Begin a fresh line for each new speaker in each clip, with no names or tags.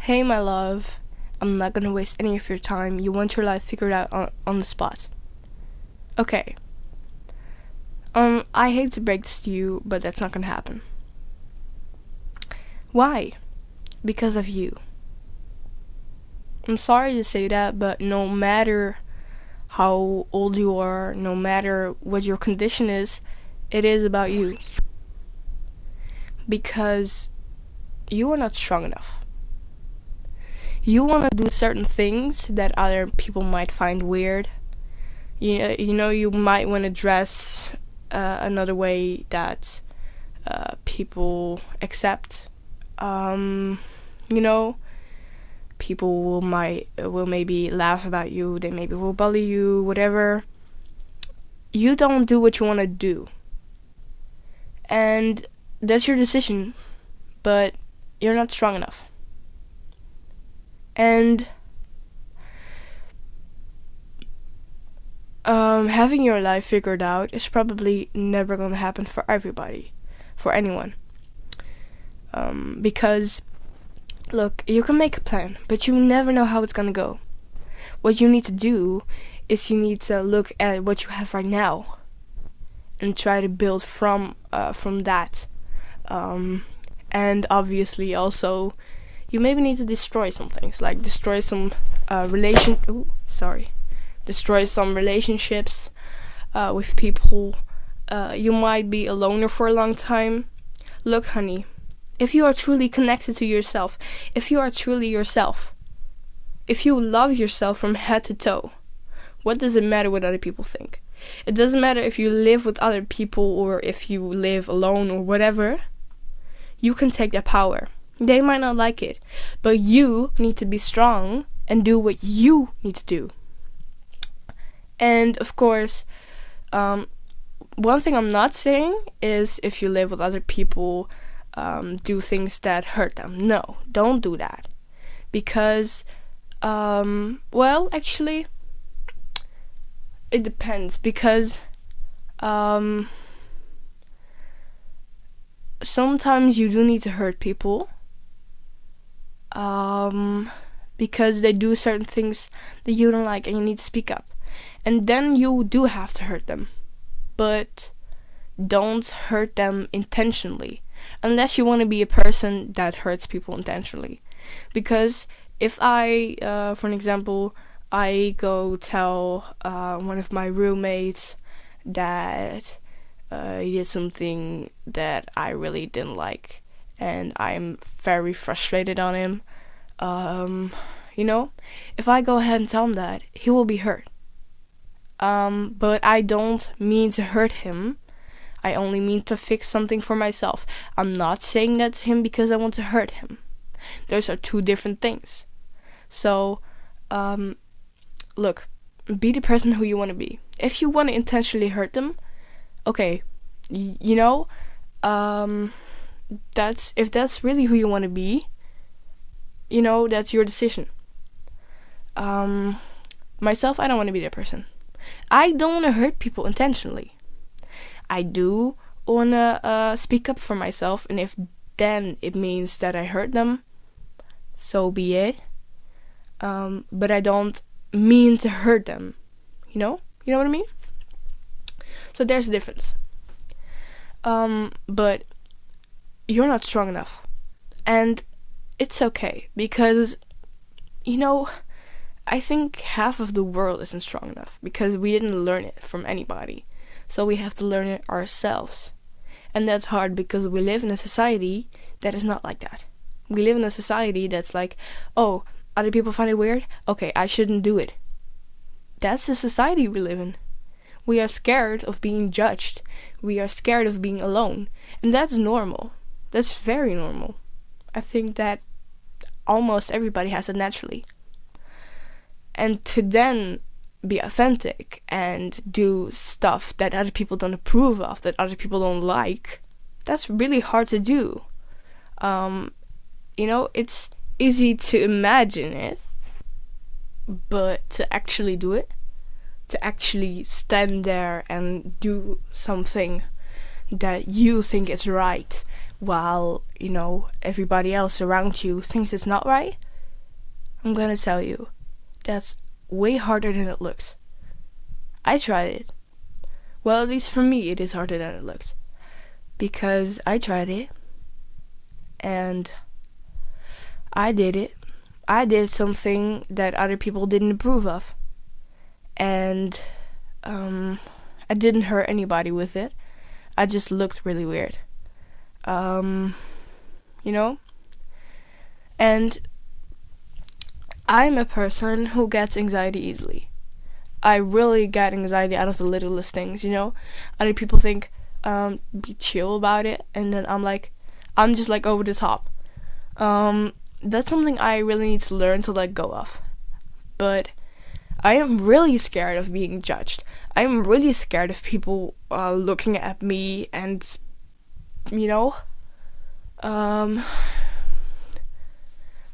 Hey, my love. I'm not gonna waste any of your time. You want your life figured out on the spot. Okay. I hate to break this to you, but that's not gonna happen. Why? Because of you. I'm sorry to say that, but no matter how old you are, no matter what your condition is, it is about you. Because you are not strong enough. You want to do certain things that other people might find weird. You might want to dress another way that people accept. People will maybe laugh about you. They maybe will bully you, whatever. You don't do what you want to do, and that's your decision. But you're not strong enough. And having your life figured out is probably never gonna happen for everybody, for anyone. Because, look, you can make a plan, but you never know how it's gonna go. What you need to do is you need to look at what you have right now and try to build from that. And obviously also, you maybe need to destroy some things, like destroy some destroy some relationships with people. You might be a loner for a long time. Look, honey, if you are truly connected to yourself, if you are truly yourself, if you love yourself from head to toe, what does it matter what other people think? It doesn't matter if you live with other people or if you live alone or whatever. You can take that power. They might not like it, but you need to be strong and do what you need to do. And of course, one thing I'm not saying is if you live with other people, do things that hurt them. No, don't do that. Because, actually, it depends. Because, sometimes you do need to hurt people. Because they do certain things that you don't like and you need to speak up. And then you do have to hurt them. But don't hurt them intentionally. Unless you want to be a person that hurts people intentionally. Because if I, for an example, I go tell one of my roommates that he did something that I really didn't like, and I'm very frustrated on him, if I go ahead and tell him that, he will be hurt. But I don't mean to hurt him. I only mean to fix something for myself. I'm not saying that to him because I want to hurt him. Those are two different things. So, look, be the person who you want to be. If you want to intentionally hurt them, okay, if that's really who you want to be, that's your decision. Myself, I don't want to be that person. I don't want to hurt people intentionally. I do want to speak up for myself, and if then it means that I hurt them, so be it. But I don't mean to hurt them. You know what I mean? So there's a difference. But you're not strong enough. And it's okay, because, I think half of the world isn't strong enough, because we didn't learn it from anybody. So we have to learn it ourselves. And that's hard because we live in a society that is not like that. We live in a society that's like, oh, other people find it weird? Okay, I shouldn't do it. That's the society we live in. We are scared of being judged. We are scared of being alone. And that's normal. That's very normal. I think that almost everybody has it naturally. And to then be authentic and do stuff that other people don't approve of, that other people don't like, that's really hard to do. It's easy to imagine it, but to actually do it, to actually stand there and do something that you think is right while, everybody else around you thinks it's not right, I'm gonna tell you, that's way harder than it looks. I tried it. Well, at least for me, it is harder than it looks. Because I tried it, and I did it. I did something that other people didn't approve of. And I didn't hurt anybody with it. I just looked really weird. You know? And I'm a person who gets anxiety easily. I really get anxiety out of the littlest things, you know? Other people think, be chill about it, and then I'm just like over the top. That's something I really need to learn to let go of. But I am really scared of being judged. I am really scared of people looking at me and, you know,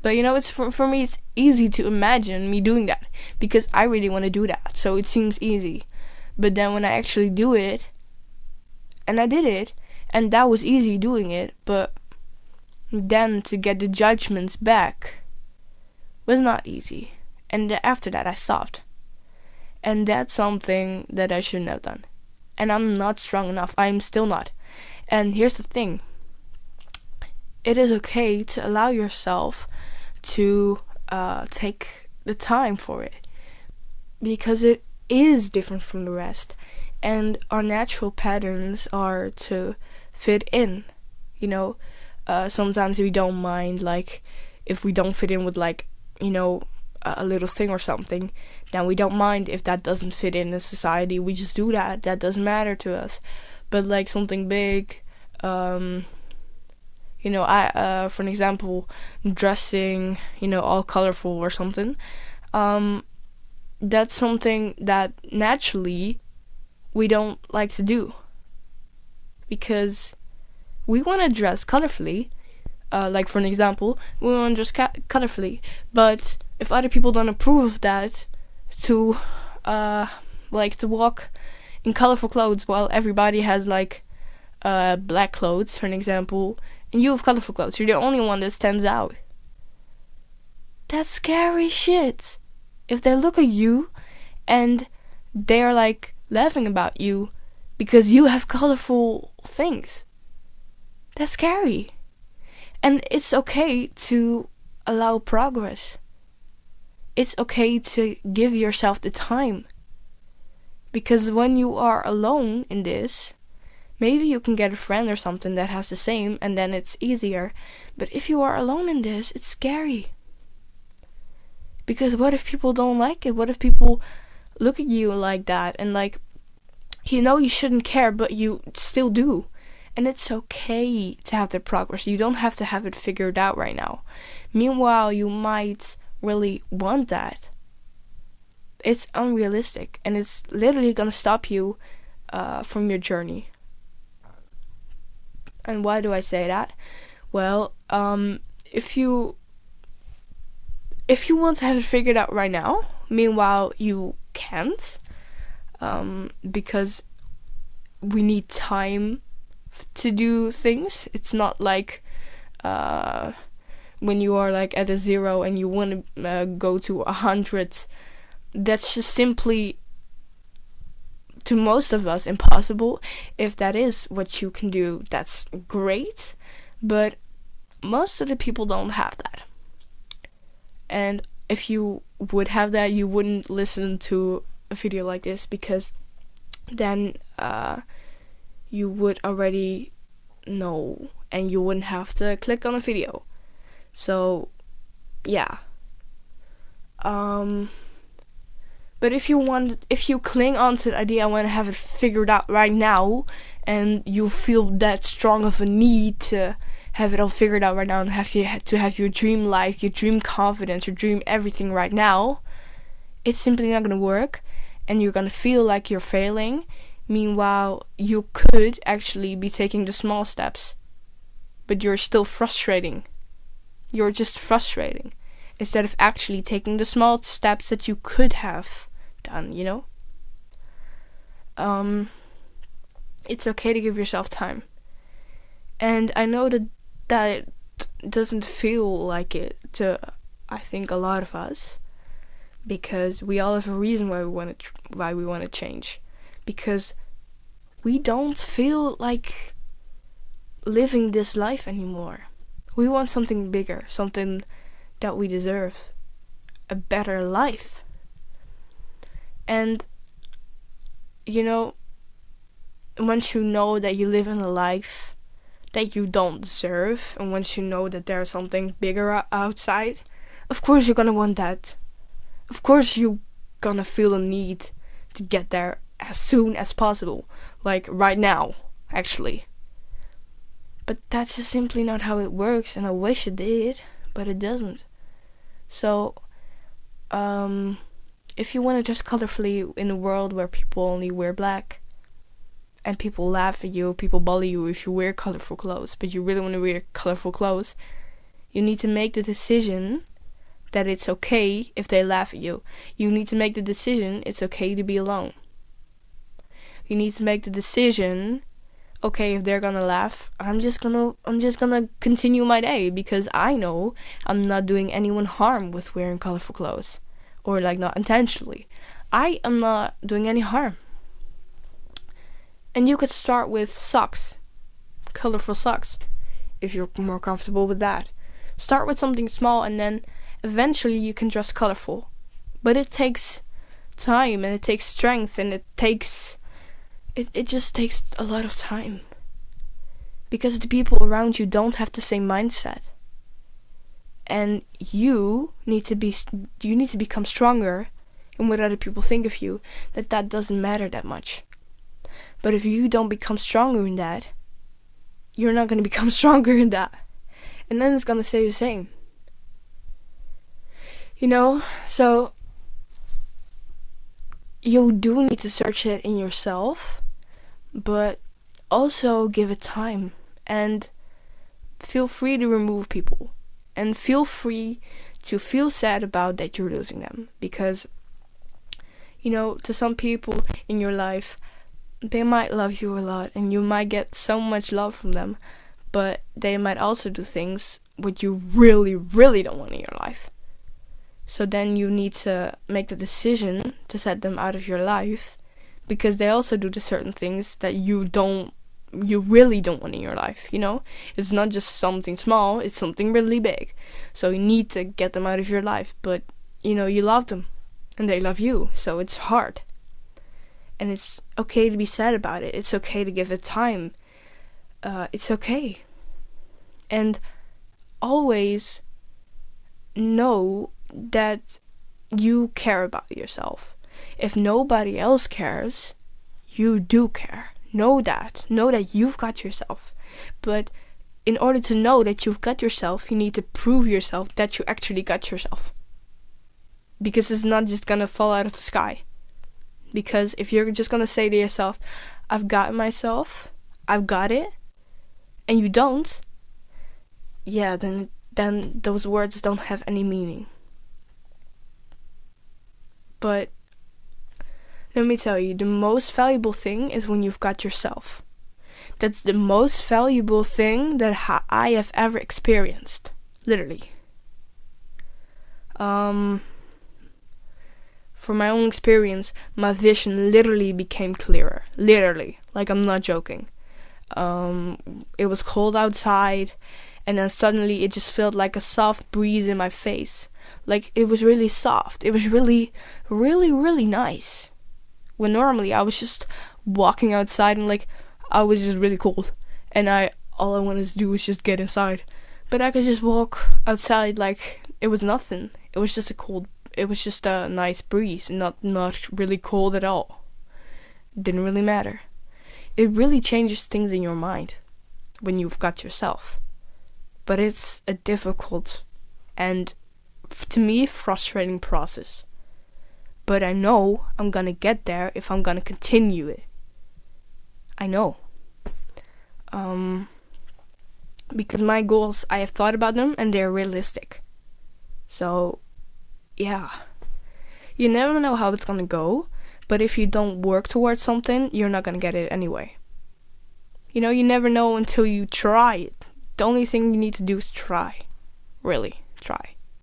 but you know, it's for me, it's easy to imagine me doing that because I really want to do that. So it seems easy. But then when I actually do it, and I did it, and that was easy doing it, but then to get the judgments back was not easy. And after that, I stopped. And that's something that I shouldn't have done. And I'm not strong enough. I'm still not. And here's the thing. It is okay to allow yourself to take the time for it. Because it is different from the rest. And our natural patterns are to fit in. You know, sometimes we don't mind, like, if we don't fit in with, like, you know, a little thing or something, then we don't mind if that doesn't fit in the society. We just do that. That doesn't matter to us. But like something big, you know, I for an example, dressing, you know, all colorful or something, that's something that naturally we don't like to do, because we want to dress colorfully. Like for an example, we want to dress colorfully, but if other people don't approve of that, to like to walk in colorful clothes while everybody has like black clothes, for an example, and you have colorful clothes, you're the only one that stands out. That's scary shit. If they look at you and they're like laughing about you because you have colorful things, that's scary. And it's okay to allow progress. It's okay to give yourself the time. Because when you are alone in this, maybe you can get a friend or something that has the same, and then it's easier. But if you are alone in this, it's scary. Because what if people don't like it? What if people look at you like that and like, you know you shouldn't care, but you still do? And it's okay to have the progress. You don't have to have it figured out right now. Meanwhile, you might really want that. It's unrealistic, and it's literally gonna stop you from your journey. And why do I say that? Well, if you want to have it figured out right now, meanwhile you can't, because we need time to do things. It's not like when you are like at a 0 and you want to go to 100. That's just simply, to most of us, impossible. If that is what you can do, that's great, but most of the people don't have that. And if you would have that, you wouldn't listen to a video like this, because then you would already know and you wouldn't have to click on a video. So yeah, but if you cling on to the idea, I want to have it figured out right now, and you feel that strong of a need to have it all figured out right now and have your dream life, your dream confidence, your dream everything right now, it's simply not going to work, and you're going to feel like you're failing. Meanwhile, you could actually be taking the small steps, but you're still frustrating. You're just frustrating instead of actually taking the small steps that you could have done, you know? It's okay to give yourself time. And I know that it doesn't feel like it to I think a lot of us, because we all have a reason why we want to change, because we don't feel like living this life anymore. We want something bigger, something that we deserve, a better life. And once you know that you live in a life that you don't deserve, and once you know that there's something bigger outside, of course you're gonna want that. Of course you're gonna feel a need to get there as soon as possible. Like right now, actually. But that's just simply not how it works, and I wish it did, but it doesn't. So, if you want to dress colorfully in a world where people only wear black, and people laugh at you, people bully you if you wear colorful clothes, but you really want to wear colorful clothes, you need to make the decision that it's okay if they laugh at you. You need to make the decision it's okay to be alone. You need to make the decision, okay, if they're gonna laugh, I'm just gonna continue my day, because I know I'm not doing anyone harm with wearing colorful clothes, or like not intentionally. I am not doing any harm. And you could start with socks, colorful socks, if you're more comfortable with that. Start with something small, and then eventually you can dress colorful. But it takes time, and it takes strength, and it just takes a lot of time. Because the people around you don't have the same mindset. And you need to become stronger in what other people think of you, that doesn't matter that much. But if you don't become stronger in that, you're not going to become stronger in that. And then it's going to stay the same. So you do need to search it in yourself, but also give it time. And feel free to remove people. And feel free to feel sad about that you're losing them. Because, to some people in your life, they might love you a lot, and you might get so much love from them, but they might also do things what you really, really don't want in your life. So then you need to make the decision to set them out of your life, because they also do the certain things that you really don't want in your life, It's not just something small, it's something really big. So you need to get them out of your life, but, you love them, and they love you, so it's hard. And it's okay to be sad about it. It's okay to give it time. It's okay. And always know that you care about yourself. If nobody else cares, you do care. Know that. Know that you've got yourself. But in order to know that you've got yourself, you need to prove yourself that you actually got yourself. Because it's not just gonna fall out of the sky. Because if you're just gonna say to yourself, I've got myself, I've got it, and you don't, then those words don't have any meaning. But let me tell you, the most valuable thing is when you've got yourself. That's the most valuable thing that I have ever experienced. Literally. For my own experience, my vision literally became clearer. Literally. Like, I'm not joking. It was cold outside, and then suddenly it just felt like a soft breeze in my face. Like, it was really soft. It was really, really, really nice. When normally I was just walking outside and I was just really cold. And all I wanted to do was just get inside. But I could just walk outside like it was nothing. It was just a nice breeze, not really cold at all. It didn't really matter. It really changes things in your mind when you've got yourself. But it's a difficult and, to me, frustrating process. But I know I'm gonna get there if I'm gonna continue it. I know. Because my goals, I have thought about them and they're realistic. So, yeah. You never know how it's gonna go, but if you don't work towards something, you're not gonna get it anyway. You never know until you try it. The only thing you need to do is try. Really, try.